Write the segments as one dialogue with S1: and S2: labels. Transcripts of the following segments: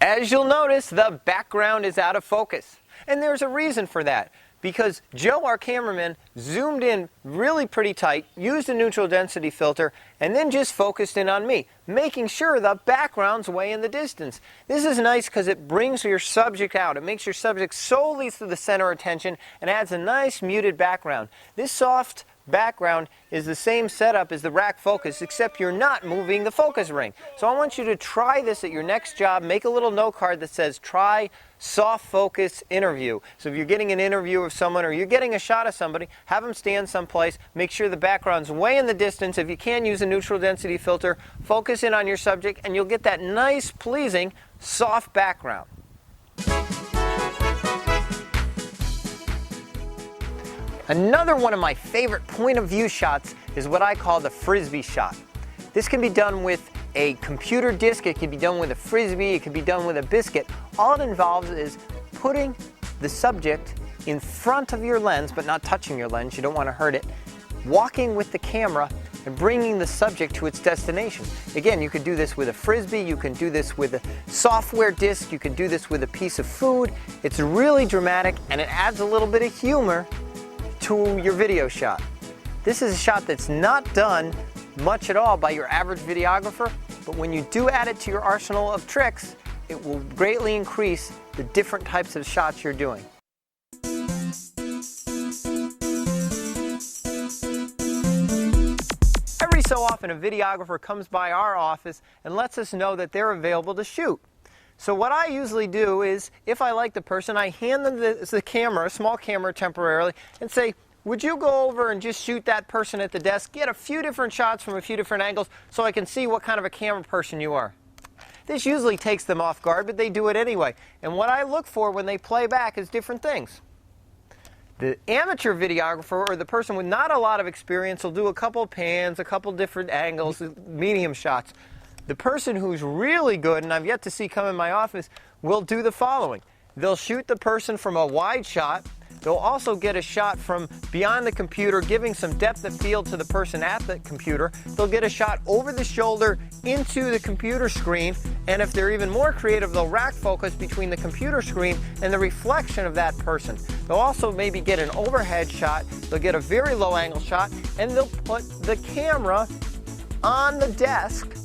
S1: As you'll notice, the background is out of focus. And there's a reason for that. Because Joe, our cameraman, zoomed in really pretty tight, used a neutral density filter, and then just focused in on me, making sure the background's way in the distance. This is nice because it brings your subject out. It makes your subject solely to the center of attention and adds a nice muted background. This soft background is the same setup as the rack focus, except you're not moving the focus ring. So I want you to try this at your next job. Make a little note card that says try soft focus interview. So if you're getting an interview of someone or you're getting a shot of somebody, have them stand someplace, make sure the background's way in the distance. If you can use a neutral density filter, focus in on your subject and you'll get that nice, pleasing, soft background. Another one of my favorite point of view shots is what I call the frisbee shot. This can be done with a computer disc, it can be done with a frisbee, it can be done with a biscuit. All it involves is putting the subject in front of your lens, but not touching your lens, you don't want to hurt it, walking with the camera and bringing the subject to its destination. Again, you could do this with a frisbee, you can do this with a software disc, you can do this with a piece of food. It's really dramatic and it adds a little bit of humor to your video shot. This is a shot that's not done much at all by your average videographer, but when you do add it to your arsenal of tricks, it will greatly increase the different types of shots you're doing. Every so often a videographer comes by our office and lets us know that they're available to shoot. So what I usually do is, if I like the person, I hand them the camera, a small camera temporarily, and say, would you go over and just shoot that person at the desk, get a few different shots from a few different angles so I can see what kind of a camera person you are. This usually takes them off guard, but they do it anyway. And what I look for when they play back is different things. The amateur videographer, or the person with not a lot of experience, will do a couple pans, a couple different angles, medium shots. The person who's really good, and I've yet to see come in my office, will do the following. They'll shoot the person from a wide shot. They'll also get a shot from beyond the computer, giving some depth of field to the person at the computer. They'll get a shot over the shoulder into the computer screen, and if they're even more creative, they'll rack focus between the computer screen and the reflection of that person. They'll also maybe get an overhead shot. They'll get a very low angle shot, and they'll put the camera on the desk,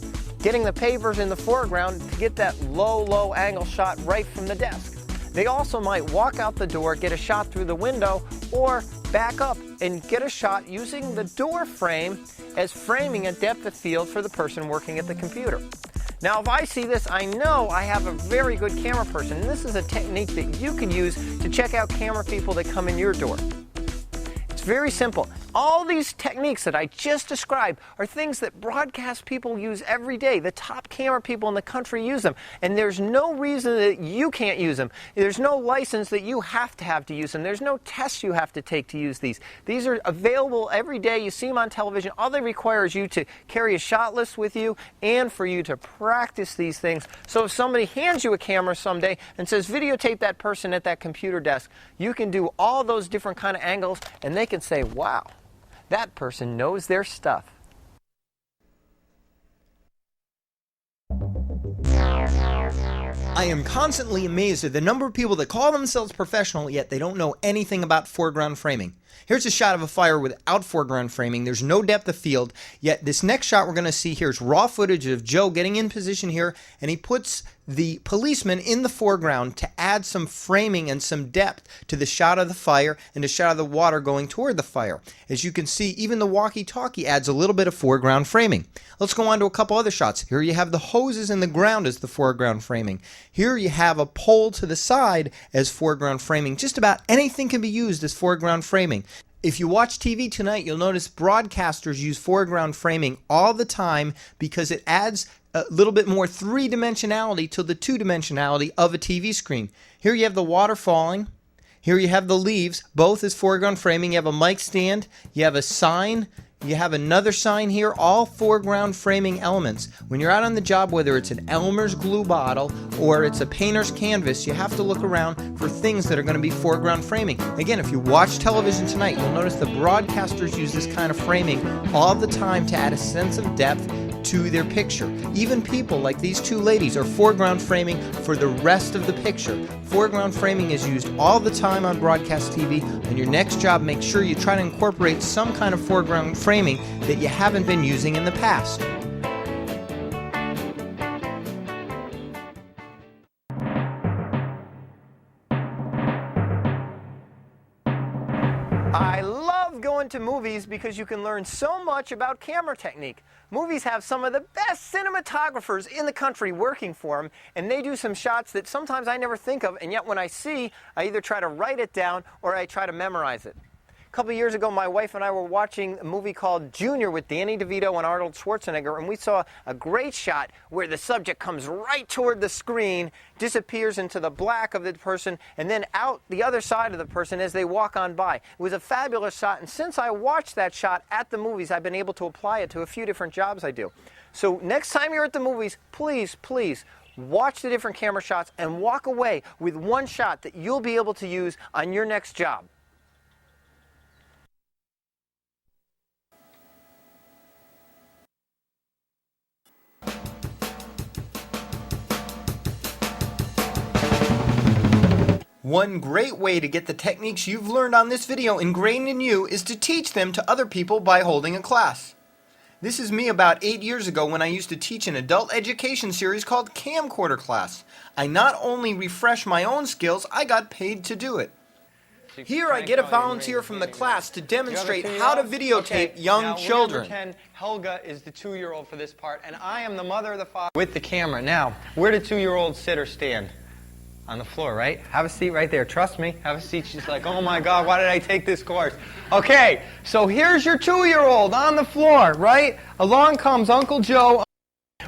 S1: getting the papers in the foreground to get that low angle shot right from the desk. They also might walk out the door, get a shot through the window, or back up and get a shot using the door frame as framing a depth of field for the person working at the computer. Now, if I see this, I know I have a very good camera person, and this is a technique that you can use to check out camera people that come in your door. It's very simple. All these techniques that I just described are things that broadcast people use every day. The top camera people in the country use them, and there's no reason that you can't use them. There's no license that you have to use them. There's no tests you have to take to use these. These are available every day. You see them on television. All they require is you to carry a shot list with you and for you to practice these things. So if somebody hands you a camera someday and says, videotape that person at that computer desk, you can do all those different kind of angles, and they can say, wow, that person knows their stuff.
S2: I am constantly amazed at the number of people that call themselves professional, yet they don't know anything about foreground framing. Here's a shot of a fire without foreground framing. There's no depth of field, yet this next shot we're going to see here is raw footage of Joe getting in position here, and he puts the policeman in the foreground to add some framing and some depth to the shot of the fire and the shot of the water going toward the fire. As you can see, even the walkie-talkie adds a little bit of foreground framing. Let's go on to a couple other shots. Here you have the hoses in the ground as the foreground framing. Here you have a pole to the side as foreground framing. Just about anything can be used as foreground framing. If you watch TV tonight, you'll notice broadcasters use foreground framing all the time because it adds a little bit more three-dimensionality to the two-dimensionality of a TV screen. Here you have the water falling. Here you have the leaves, both as foreground framing. You have a mic stand. You have a sign. You have another sign here, all foreground framing elements. When you're out on the job, whether it's an Elmer's glue bottle or it's a painter's canvas, you have to look around for things that are going to be foreground framing. Again, if you watch television tonight, you'll notice the broadcasters use this kind of framing all the time to add a sense of depth to their picture. Even people like these two ladies are foreground framing for the rest of the picture. Foreground framing is used all the time on broadcast TV, and your next job, make sure you try to incorporate some kind of foreground framing that you haven't been using in the past.
S1: I love going to movies because you can learn so much about camera technique. Movies have some of the best cinematographers in the country working for them, and they do some shots that sometimes I never think of, and yet when I see, I either try to write it down or I try to memorize it. A couple of years ago, my wife and I were watching a movie called Junior with Danny DeVito and Arnold Schwarzenegger, and we saw a great shot where the subject comes right toward the screen, disappears into the black of the person, and then out the other side of the person as they walk on by. It was a fabulous shot, and since I watched that shot at the movies, I've been able to apply it to a few different jobs I do. So next time you're at the movies, please, please, watch the different camera shots and walk away with one shot that you'll be able to use on your next job.
S2: One great way to get the techniques you've learned on this video ingrained in you is to teach them to other people by holding a class. This is me about 8 years ago when I used to teach an adult education series called Camcorder Class. I not only refreshed my own skills, I got paid to do it. Here I get a volunteer from the class to demonstrate how to videotape young children.
S1: Pretend Helga is the 2-year-old for this part, and I am the mother or the father with the camera. Now, where do 2-year-olds sit or stand? On the floor, right? Have a seat right there. Trust me. Have a seat. She's like, oh my God, why did I take this course? Okay, so here's your 2-year-old on the floor, right? Along comes Uncle Joe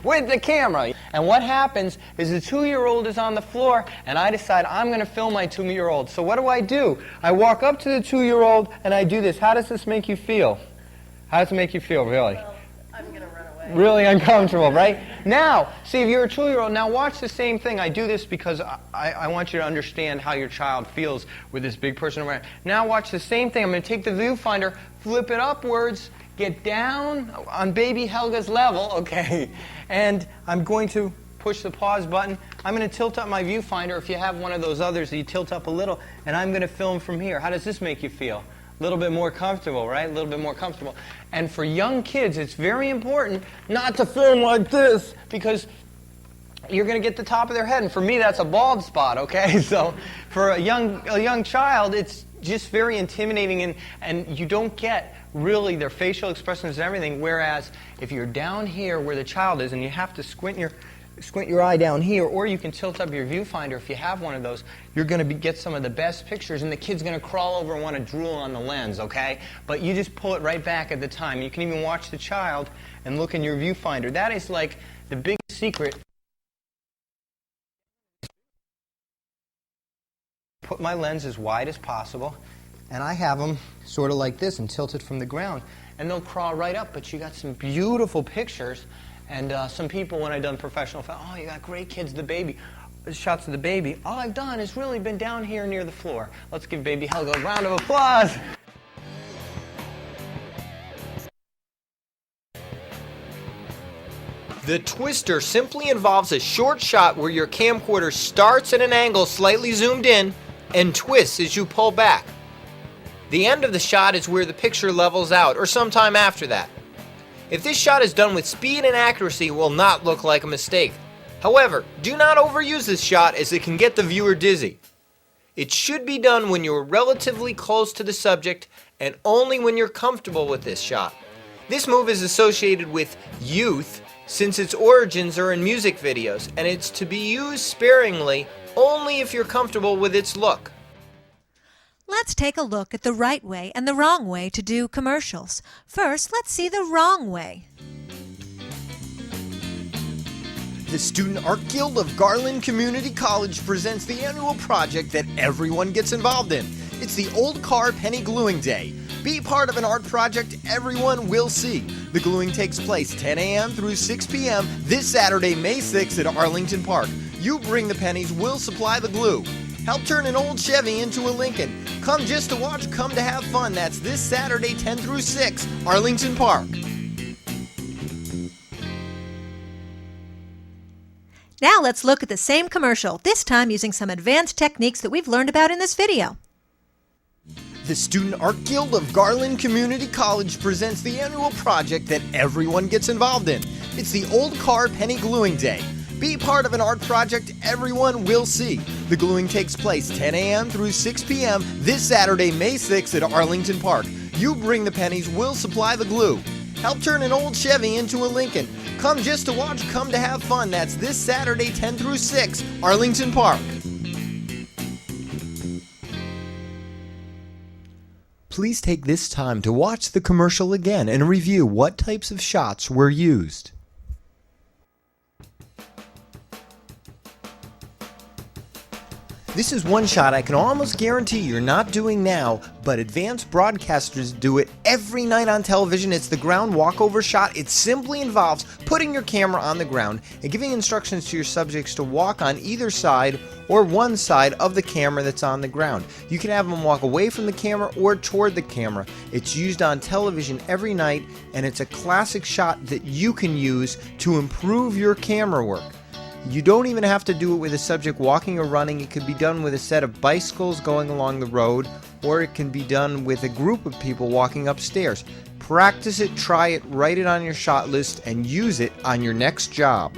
S1: with the camera. And what happens is the 2-year-old is on the floor, and I decide I'm going to film my 2-year-old. So what do? I walk up to the 2-year-old, and I do this. How does this make you feel? How does it make you feel, really?
S3: Well, I'm going to run away.
S1: Really uncomfortable, right? Now, see, if you're a 2-year-old, now watch the same thing. I do this because I want you to understand how your child feels with this big person around. Now watch the same thing. I'm going to take the viewfinder, flip it upwards, get down on baby Helga's level, okay, and I'm going to push the pause button. I'm going to tilt up my viewfinder, if you have one of those others that you tilt up a little, and I'm going to film from here. How does this make you feel? A little bit more comfortable, right? A little bit more comfortable. And for young kids, it's very important not to film like this because you're going to get the top of their head. And for me, that's a bald spot, okay? So for a young child, it's just very intimidating, and you don't get really their facial expressions and everything. Whereas if you're down here where the child is and you have to squint your eye down here, or you can tilt up your viewfinder if you have one of those, you're going to get some of the best pictures, and the kid's going to crawl over and want to drool on the lens, okay? But you just pull it right back at the time. You can even watch the child and look in your viewfinder. That is like the big secret. Put my lens as wide as possible, and I have them sort of like this and tilted from the ground, and they'll crawl right up, but you got some beautiful pictures. And some people, when I've done professional film, oh, you got great kids, the baby, shots of the baby. All I've done is really been down here near the floor. Let's give baby Helga a round of applause.
S2: The twister simply involves a short shot where your camcorder starts at an angle slightly zoomed in and twists as you pull back. The end of the shot is where the picture levels out, or sometime after that. If this shot is done with speed and accuracy, it will not look like a mistake. However, do not overuse this shot as it can get the viewer dizzy. It should be done when you're relatively close to the subject and only when you're comfortable with this shot. This move is associated with youth since its origins are in music videos, and it's to be used sparingly only if you're comfortable with its look.
S4: Let's take a look at the right way and the wrong way to do commercials. First, let's see the wrong way.
S2: The Student Art Guild of Garland Community College presents the annual project that everyone gets involved in. It's the Old Car Penny Gluing Day. Be part of an art project everyone will see. The gluing takes place 10 a.m. through 6 p.m. this Saturday, May 6th at Arlington Park. You bring the pennies, we'll supply the glue. Help turn an old Chevy into a Lincoln. Come just to watch, come to have fun. That's this Saturday, 10 through 6, Arlington Park.
S4: Now let's look at the same commercial, this time using some advanced techniques that we've learned about in this video.
S2: The Student Art Guild of Garland Community College presents the annual project that everyone gets involved in. It's the Old Car Penny Gluing Day. Be part of an art project everyone will see. The gluing takes place 10 a.m. through 6 p.m. this Saturday, May 6th at Arlington Park. You bring the pennies, we'll supply the glue. Help turn an old Chevy into a Lincoln. Come just to watch, come to have fun. That's this Saturday, 10 through 6, Arlington Park. Please take this time to watch the commercial again and review what types of shots were used. This is one shot I can almost guarantee you're not doing now, but advanced broadcasters do it every night on television. It's the ground walkover shot. It simply involves putting your camera on the ground and giving instructions to your subjects to walk on either side or one side of the camera that's on the ground. You can have them walk away from the camera or toward the camera. It's used on television every night, and it's a classic shot that you can use to improve your camera work. You don't even have to do it with a subject walking or running. It could be done with a set of bicycles going along the road, or it can be done with a group of people walking upstairs. Practice it, try it, write it on your shot list, and use it on your next job.